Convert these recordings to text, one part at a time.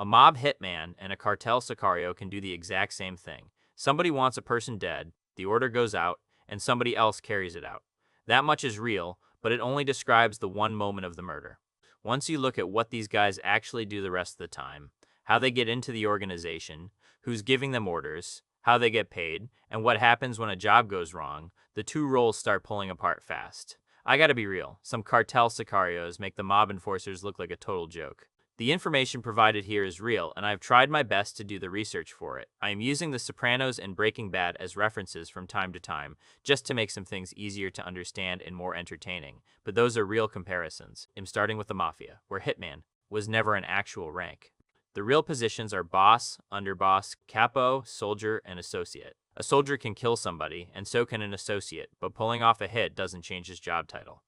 A mob hitman and a cartel Sicario can do the exact same thing. Somebody wants a person dead, the order goes out, and somebody else carries it out. That much is real, but it only describes the one moment of the murder. Once you look at what these guys actually do the rest of the time, how they get into the organization, who's giving them orders, how they get paid, and what happens when a job goes wrong, the two roles start pulling apart fast. I gotta be real, some cartel sicarios make the mob enforcers look like a total joke. The information provided here is real, and I've tried my best to do the research for it. I am using The Sopranos and Breaking Bad as references from time to time, just to make some things easier to understand and more entertaining, but those are real comparisons. I'm starting with the Mafia, where Hitman was never an actual rank. The real positions are boss, underboss, capo, soldier, and associate. A soldier can kill somebody, and so can an associate, but pulling off a hit doesn't change his job title.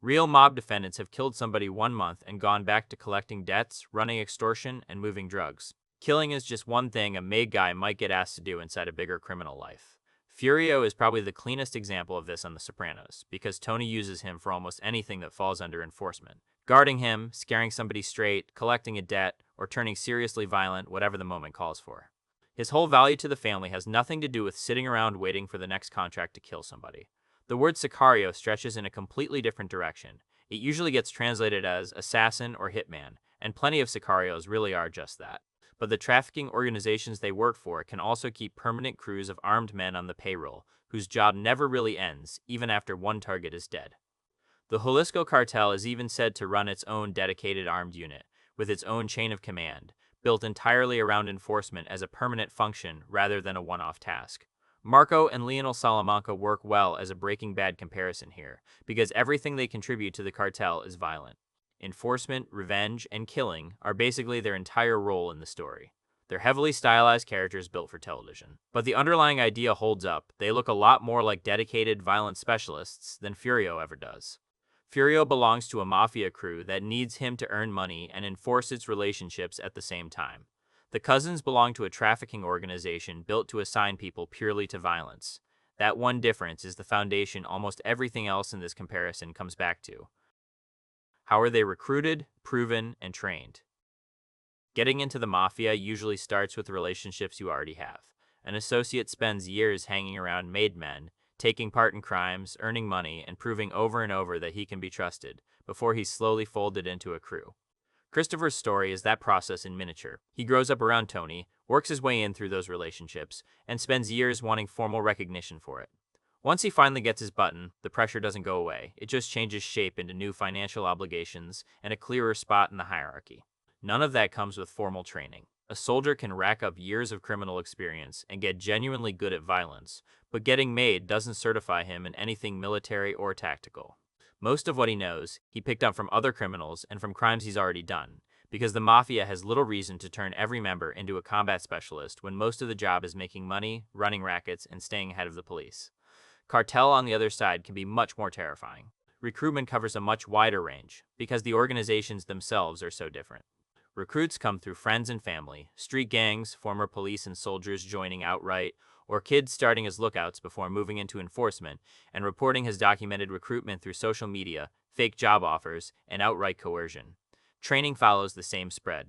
Real mob defendants have killed somebody 1 month and gone back to collecting debts, running extortion, and moving drugs. Killing is just one thing a made guy might get asked to do inside a bigger criminal life. Furio is probably the cleanest example of this on The Sopranos, because Tony uses him for almost anything that falls under enforcement. Guarding him, scaring somebody straight, collecting a debt, or turning seriously violent, whatever the moment calls for. His whole value to the family has nothing to do with sitting around waiting for the next contract to kill somebody. The word Sicario stretches in a completely different direction. It usually gets translated as assassin or hitman, and plenty of Sicarios really are just that. But the trafficking organizations they work for can also keep permanent crews of armed men on the payroll, whose job never really ends, even after one target is dead. The Jalisco Cartel is even said to run its own dedicated armed unit, with its own chain of command, built entirely around enforcement as a permanent function rather than a one-off task. Marco and Lionel Salamanca work well as a Breaking Bad comparison here, because everything they contribute to the cartel is violent. Enforcement, revenge, and killing are basically their entire role in the story. They're heavily stylized characters built for television. But the underlying idea holds up. They look a lot more like dedicated violent specialists than Furio ever does. Furio belongs to a mafia crew that needs him to earn money and enforce its relationships at the same time. The cousins belong to a trafficking organization built to assign people purely to violence. That one difference is the foundation almost everything else in this comparison comes back to. How are they recruited, proven, and trained? Getting into the mafia usually starts with relationships you already have. An associate spends years hanging around made men, taking part in crimes, earning money, and proving over and over that he can be trusted, before he's slowly folded into a crew. Christopher's story is that process in miniature. He grows up around Tony, works his way in through those relationships, and spends years wanting formal recognition for it. Once he finally gets his button, the pressure doesn't go away. It just changes shape into new financial obligations and a clearer spot in the hierarchy. None of that comes with formal training. A soldier can rack up years of criminal experience and get genuinely good at violence, but getting made doesn't certify him in anything military or tactical. Most of what he knows, he picked up from other criminals and from crimes he's already done, because the mafia has little reason to turn every member into a combat specialist when most of the job is making money, running rackets, and staying ahead of the police. Cartel, on the other side, can be much more terrifying. Recruitment covers a much wider range, because the organizations themselves are so different. Recruits come through friends and family, street gangs, former police and soldiers joining outright, or kids starting as lookouts before moving into enforcement, and reporting has documented recruitment through social media, fake job offers, and outright coercion. Training follows the same spread.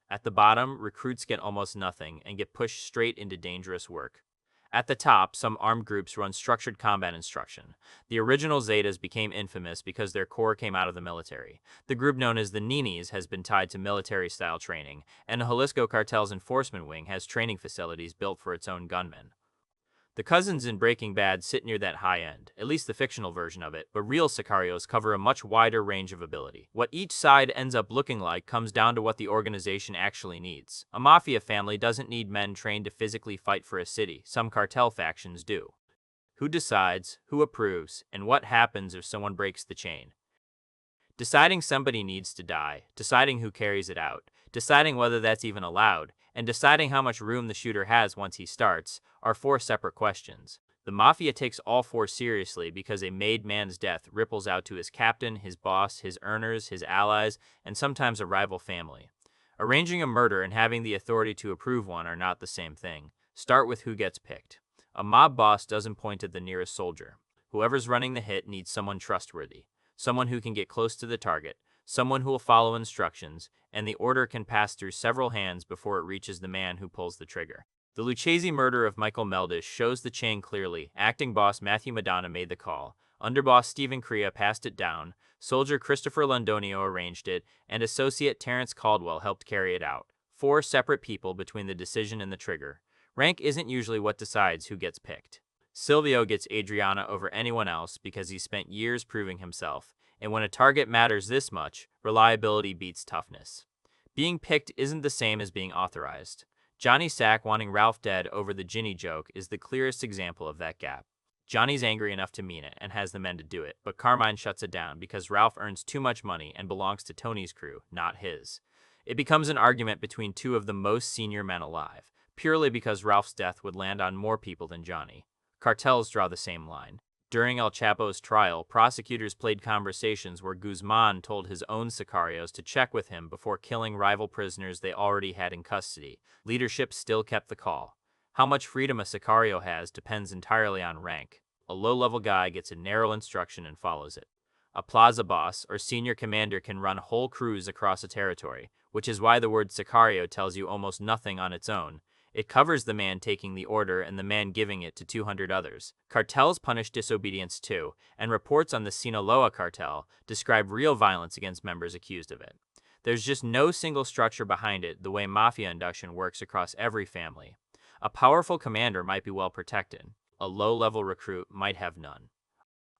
At the bottom, recruits get almost nothing and get pushed straight into dangerous work. At the top, some armed groups run structured combat instruction. The original Zetas became infamous because their core came out of the military. The group known as the Ninis has been tied to military-style training, and the Jalisco Cartel's enforcement wing has training facilities built for its own gunmen. The cousins in Breaking Bad sit near that high end, at least the fictional version of it, but real Sicarios cover a much wider range of ability. What each side ends up looking like comes down to what the organization actually needs. A mafia family doesn't need men trained to physically fight for a city. Some cartel factions do. Who decides, who approves, and what happens if someone breaks the chain? Deciding somebody needs to die, deciding who carries it out, deciding whether that's even allowed, and deciding how much room the shooter has once he starts are four separate questions. The mafia takes all four seriously because a made man's death ripples out to his captain, his boss, his earners, his allies, and sometimes a rival family. Arranging a murder and having the authority to approve one are not the same thing. Start with who gets picked. A mob boss doesn't point at the nearest soldier. Whoever's running the hit needs someone trustworthy, someone who can get close to the target, someone who will follow instructions, and the order can pass through several hands before it reaches the man who pulls the trigger. The Lucchese murder of Michael Meldish shows the chain clearly. Acting boss Matthew Madonna made the call, underboss Stephen Crea passed it down, soldier Christopher Londonio arranged it, and associate Terrence Caldwell helped carry it out. 4 separate people between the decision and the trigger. Rank isn't usually what decides who gets picked. Silvio gets Adriana over anyone else because he spent years proving himself, and when a target matters this much, reliability beats toughness. Being picked isn't the same as being authorized. Johnny Sack wanting Ralph dead over the Ginny joke is the clearest example of that gap. Johnny's angry enough to mean it and has the men to do it, but Carmine shuts it down because Ralph earns too much money and belongs to Tony's crew, not his. It becomes an argument between 2 of the most senior men alive, purely because Ralph's death would land on more people than Johnny. Cartels draw the same line. During El Chapo's trial, prosecutors played conversations where Guzman told his own sicarios to check with him before killing rival prisoners they already had in custody. Leadership still kept the call. How much freedom a sicario has depends entirely on rank. A low-level guy gets a narrow instruction and follows it. A plaza boss or senior commander can run whole crews across a territory, which is why the word sicario tells you almost nothing on its own. It covers the man taking the order and the man giving it to 200 others. Cartels punish disobedience too, and reports on the Sinaloa cartel describe real violence against members accused of it. There's just no single structure behind it the way mafia induction works across every family. A powerful commander might be well protected. A low-level recruit might have none.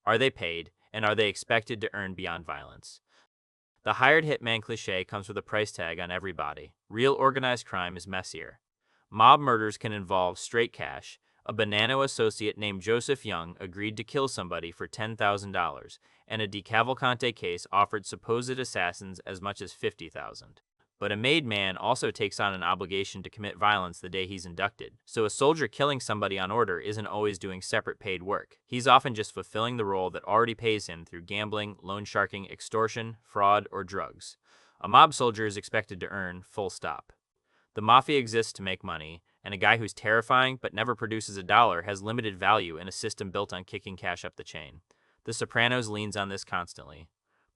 Are they paid, and are they expected to earn beyond violence? The hired hitman cliché comes with a price tag on every body. Real organized crime is messier. Mob murders can involve straight cash. A Bonanno associate named Joseph Young agreed to kill somebody for $10,000, and a DeCavalcante case offered supposed assassins as much as $50,000. But a made man also takes on an obligation to commit violence the day he's inducted, so a soldier killing somebody on order isn't always doing separate paid work. He's often just fulfilling the role that already pays him through gambling, loan sharking, extortion, fraud, or drugs. A mob soldier is expected to earn, full stop. The mafia exists to make money, and a guy who's terrifying but never produces a dollar has limited value in a system built on kicking cash up the chain. The Sopranos leans on this constantly.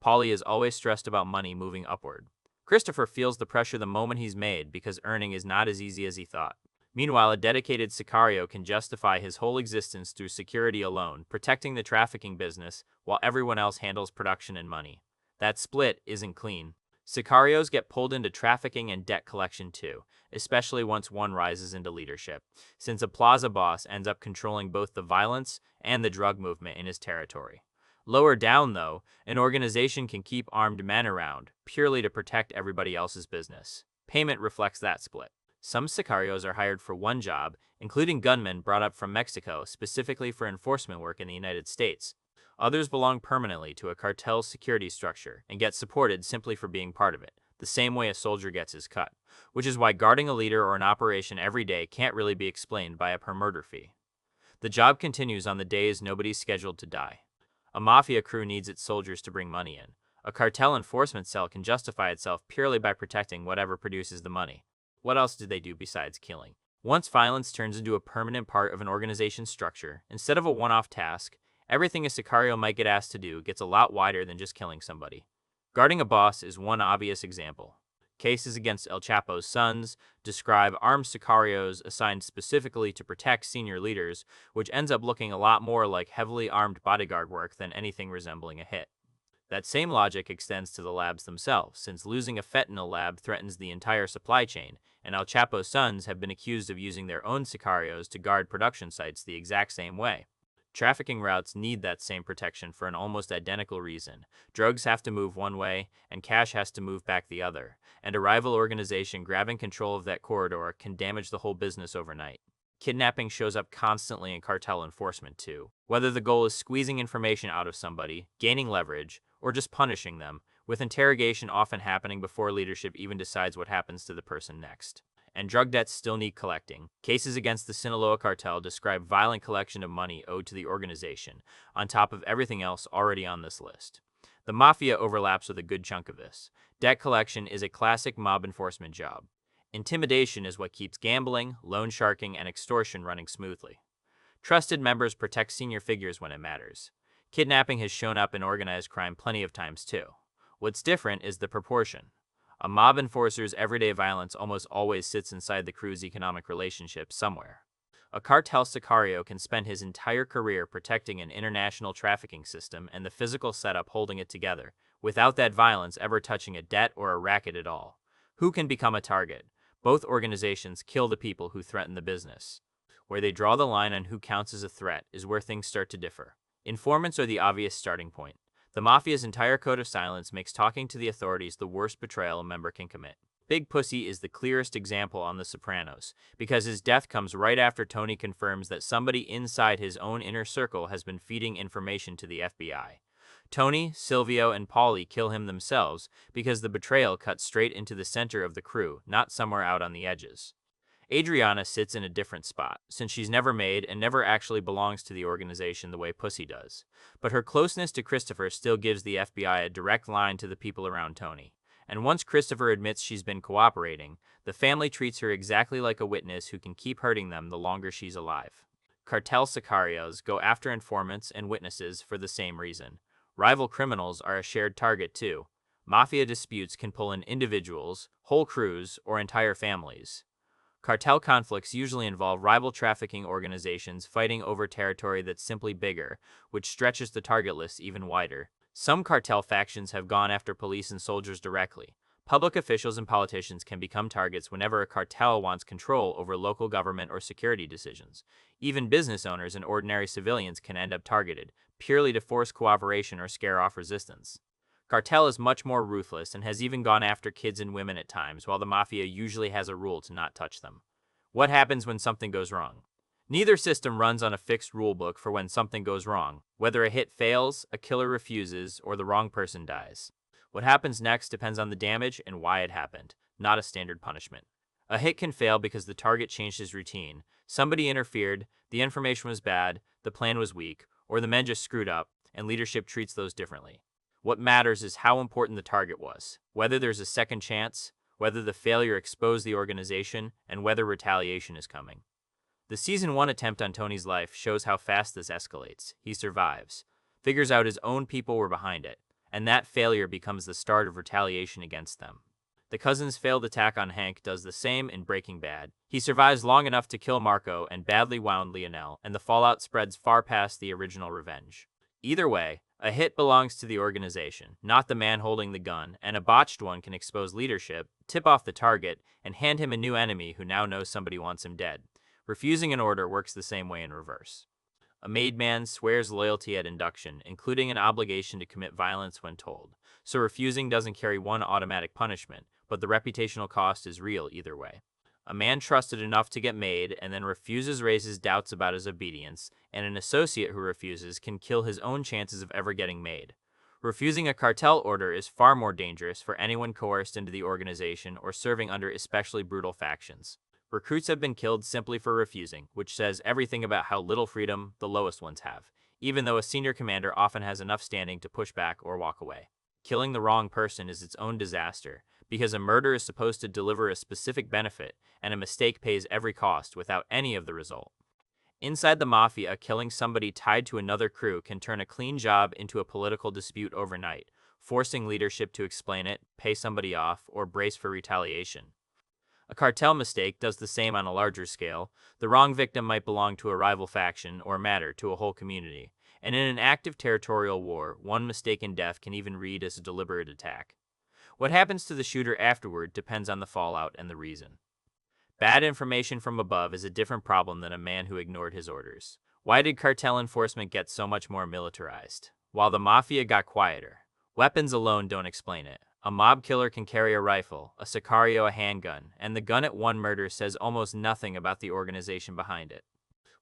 Paulie is always stressed about money moving upward. Christopher feels the pressure the moment he's made because earning is not as easy as he thought. Meanwhile, a dedicated sicario can justify his whole existence through security alone, protecting the trafficking business while everyone else handles production and money. That split isn't clean. Sicarios get pulled into trafficking and debt collection too, especially once one rises into leadership, since a plaza boss ends up controlling both the violence and the drug movement in his territory. Lower down, though, an organization can keep armed men around, purely to protect everybody else's business. Payment reflects that split. Some sicarios are hired for one job, including gunmen brought up from Mexico specifically for enforcement work in the United States. Others belong permanently to a cartel security structure and get supported simply for being part of it, the same way a soldier gets his cut, which is why guarding a leader or an operation every day can't really be explained by a per murder fee. The job continues on the days nobody's scheduled to die. A mafia crew needs its soldiers to bring money in. A cartel enforcement cell can justify itself purely by protecting whatever produces the money. What else do they do besides killing? Once violence turns into a permanent part of an organization's structure, instead of a one-off task, everything a sicario might get asked to do gets a lot wider than just killing somebody. Guarding a boss is one obvious example. Cases against El Chapo's sons describe armed sicarios assigned specifically to protect senior leaders, which ends up looking a lot more like heavily armed bodyguard work than anything resembling a hit. That same logic extends to the labs themselves, since losing a fentanyl lab threatens the entire supply chain, and El Chapo's sons have been accused of using their own sicarios to guard production sites the exact same way. Trafficking routes need that same protection for an almost identical reason. Drugs have to move one way, and cash has to move back the other, and a rival organization grabbing control of that corridor can damage the whole business overnight. Kidnapping shows up constantly in cartel enforcement too. Whether the goal is squeezing information out of somebody, gaining leverage, or just punishing them, with interrogation often happening before leadership even decides what happens to the person next. And drug debts still need collecting. Cases against the Sinaloa cartel describe violent collection of money owed to the organization, on top of everything else already on this list. The mafia overlaps with a good chunk of this. Debt collection is a classic mob enforcement job. Intimidation is what keeps gambling, loan sharking, and extortion running smoothly. Trusted members protect senior figures when it matters. Kidnapping has shown up in organized crime plenty of times too. What's different is the proportion. A mob enforcer's everyday violence almost always sits inside the crew's economic relationship somewhere. A cartel sicario can spend his entire career protecting an international trafficking system and the physical setup holding it together, without that violence ever touching a debt or a racket at all. Who can become a target? Both organizations kill the people who threaten the business. Where they draw the line on who counts as a threat is where things start to differ. Informants are the obvious starting point. The mafia's entire code of silence makes talking to the authorities the worst betrayal a member can commit. Big Pussy is the clearest example on The Sopranos, because his death comes right after Tony confirms that somebody inside his own inner circle has been feeding information to the FBI. Tony, Silvio, and Paulie kill him themselves because the betrayal cuts straight into the center of the crew, not somewhere out on the edges. Adriana sits in a different spot, since she's never made and never actually belongs to the organization the way Pussy does. But her closeness to Christopher still gives the FBI a direct line to the people around Tony. And once Christopher admits she's been cooperating, the family treats her exactly like a witness who can keep hurting them the longer she's alive. Cartel sicarios go after informants and witnesses for the same reason. Rival criminals are a shared target too. Mafia disputes can pull in individuals, whole crews, or entire families. Cartel conflicts usually involve rival trafficking organizations fighting over territory that's simply bigger, which stretches the target list even wider. Some cartel factions have gone after police and soldiers directly. Public officials and politicians can become targets whenever a cartel wants control over local government or security decisions. Even business owners and ordinary civilians can end up targeted, purely to force cooperation or scare off resistance. Cartel is much more ruthless and has even gone after kids and women at times, while the mafia usually has a rule to not touch them. What happens when something goes wrong? Neither system runs on a fixed rulebook for when something goes wrong, whether a hit fails, a killer refuses, or the wrong person dies. What happens next depends on the damage and why it happened, not a standard punishment. A hit can fail because the target changed his routine, somebody interfered, the information was bad, the plan was weak, or the men just screwed up, and leadership treats those differently. What matters is how important the target was, whether there's a second chance, whether the failure exposed the organization, and whether retaliation is coming. The Season 1 attempt on Tony's life shows how fast this escalates. He survives, figures out his own people were behind it, and that failure becomes the start of retaliation against them. The cousin's failed attack on Hank does the same in Breaking Bad. He survives long enough to kill Marco and badly wound Lionel, and the fallout spreads far past the original revenge. Either way, a hit belongs to the organization, not the man holding the gun, and a botched one can expose leadership, tip off the target, and hand him a new enemy who now knows somebody wants him dead. Refusing an order works the same way in reverse. A made man swears loyalty at induction, including an obligation to commit violence when told, so refusing doesn't carry one automatic punishment, but the reputational cost is real either way. A man trusted enough to get made and then refuses raises doubts about his obedience, and an associate who refuses can kill his own chances of ever getting made. Refusing a cartel order is far more dangerous for anyone coerced into the organization or serving under especially brutal factions. Recruits have been killed simply for refusing, which says everything about how little freedom the lowest ones have, even though a senior commander often has enough standing to push back or walk away. Killing the wrong person is its own disaster, because a murder is supposed to deliver a specific benefit, and a mistake pays every cost without any of the result. Inside the mafia, killing somebody tied to another crew can turn a clean job into a political dispute overnight, forcing leadership to explain it, pay somebody off, or brace for retaliation. A cartel mistake does the same on a larger scale. The wrong victim might belong to a rival faction or matter to a whole community. And in an active territorial war, one mistaken death can even read as a deliberate attack. What happens to the shooter afterward depends on the fallout and the reason. Bad information from above is a different problem than a man who ignored his orders. Why did cartel enforcement get so much more militarized, while the mafia got quieter? Weapons alone don't explain it. A mob killer can carry a rifle, a sicario a handgun, and the gun at one murder says almost nothing about the organization behind it.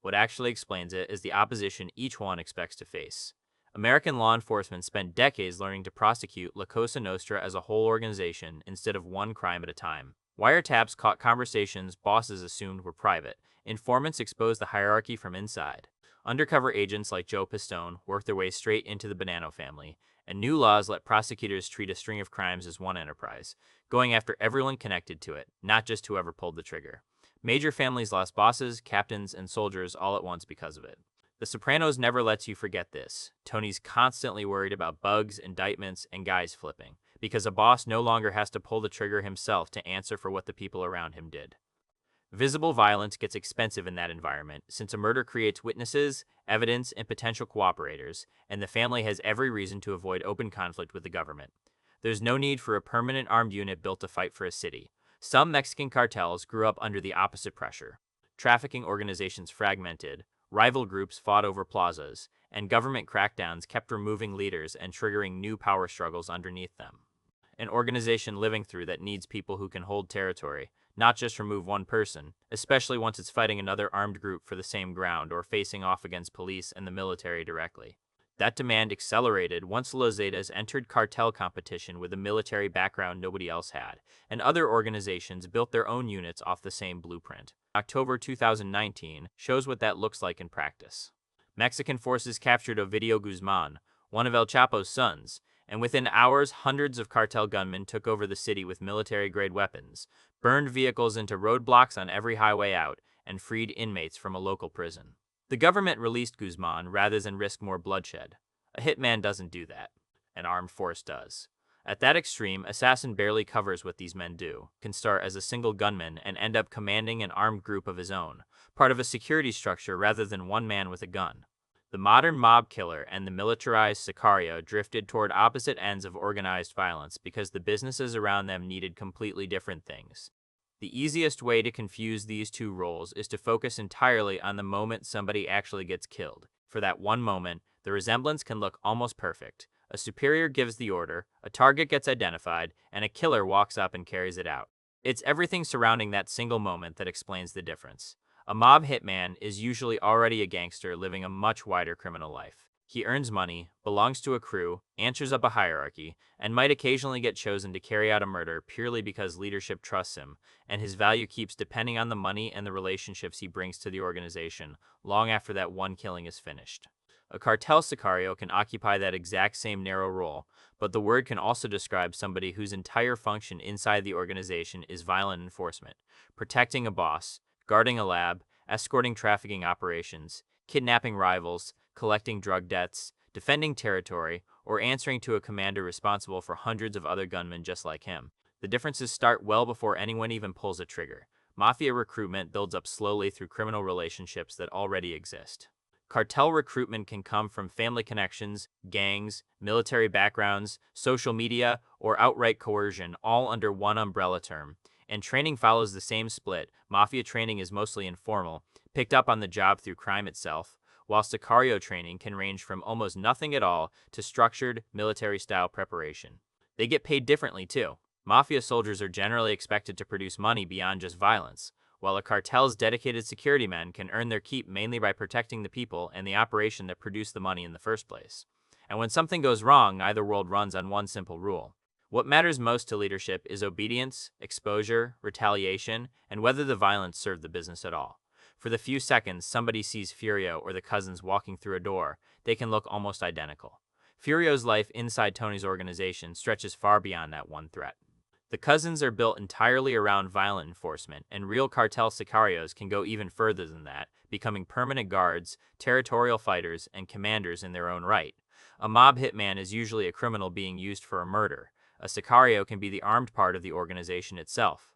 What actually explains it is the opposition each one expects to face. American law enforcement spent decades learning to prosecute La Cosa Nostra as a whole organization instead of one crime at a time. Wiretaps caught conversations bosses assumed were private. Informants exposed the hierarchy from inside. Undercover agents like Joe Pistone worked their way straight into the Bonanno family, and new laws let prosecutors treat a string of crimes as one enterprise, going after everyone connected to it, not just whoever pulled the trigger. Major families lost bosses, captains, and soldiers all at once because of it. The Sopranos never lets you forget this. Tony's constantly worried about bugs, indictments, and guys flipping, because a boss no longer has to pull the trigger himself to answer for what the people around him did. Visible violence gets expensive in that environment, since a murder creates witnesses, evidence, and potential cooperators, and the family has every reason to avoid open conflict with the government. There's no need for a permanent armed unit built to fight for a city. Some Mexican cartels grew up under the opposite pressure. Trafficking organizations fragmented, rival groups fought over plazas, and government crackdowns kept removing leaders and triggering new power struggles underneath them. An organization living through that needs people who can hold territory, not just remove one person, especially once it's fighting another armed group for the same ground or facing off against police and the military directly. That demand accelerated once Los Zetas entered cartel competition with a military background nobody else had, and other organizations built their own units off the same blueprint. October 2019 shows what that looks like in practice. Mexican forces captured Ovidio Guzman, one of El Chapo's sons, and within hours hundreds of cartel gunmen took over the city with military-grade weapons, burned vehicles into roadblocks on every highway out, and freed inmates from a local prison. The government released Guzman rather than risk more bloodshed. A hitman doesn't do that. An armed force does. At that extreme, assassin barely covers what these men do, can start as a single gunman and end up commanding an armed group of his own, part of a security structure rather than one man with a gun. The modern mob killer and the militarized Sicario drifted toward opposite ends of organized violence because the businesses around them needed completely different things. The easiest way to confuse these two roles is to focus entirely on the moment somebody actually gets killed. For that one moment, the resemblance can look almost perfect. A superior gives the order, a target gets identified, and a killer walks up and carries it out. It's everything surrounding that single moment that explains the difference. A mob hitman is usually already a gangster living a much wider criminal life. He earns money, belongs to a crew, answers up a hierarchy, and might occasionally get chosen to carry out a murder purely because leadership trusts him, and his value keeps depending on the money and the relationships he brings to the organization long after that one killing is finished. A cartel sicario can occupy that exact same narrow role, but the word can also describe somebody whose entire function inside the organization is violent enforcement, protecting a boss, guarding a lab, escorting trafficking operations, kidnapping rivals, collecting drug debts, defending territory, or answering to a commander responsible for hundreds of other gunmen just like him. The differences start well before anyone even pulls a trigger. Mafia recruitment builds up slowly through criminal relationships that already exist. Cartel recruitment can come from family connections, gangs, military backgrounds, social media, or outright coercion, all under one umbrella term. And training follows the same split. Mafia training is mostly informal, picked up on the job through crime itself, while Sicario training can range from almost nothing at all to structured, military-style preparation. They get paid differently, too. Mafia soldiers are generally expected to produce money beyond just violence, while a cartel's dedicated security men can earn their keep mainly by protecting the people and the operation that produced the money in the first place. And when something goes wrong, neither world runs on one simple rule. What matters most to leadership is obedience, exposure, retaliation, and whether the violence served the business at all. For the few seconds somebody sees Furio or the cousins walking through a door, they can look almost identical. Furio's life inside Tony's organization stretches far beyond that one threat. The cousins are built entirely around violent enforcement, and real cartel sicarios can go even further than that, becoming permanent guards, territorial fighters, and commanders in their own right. A mob hitman is usually a criminal being used for a murder. A sicario can be the armed part of the organization itself.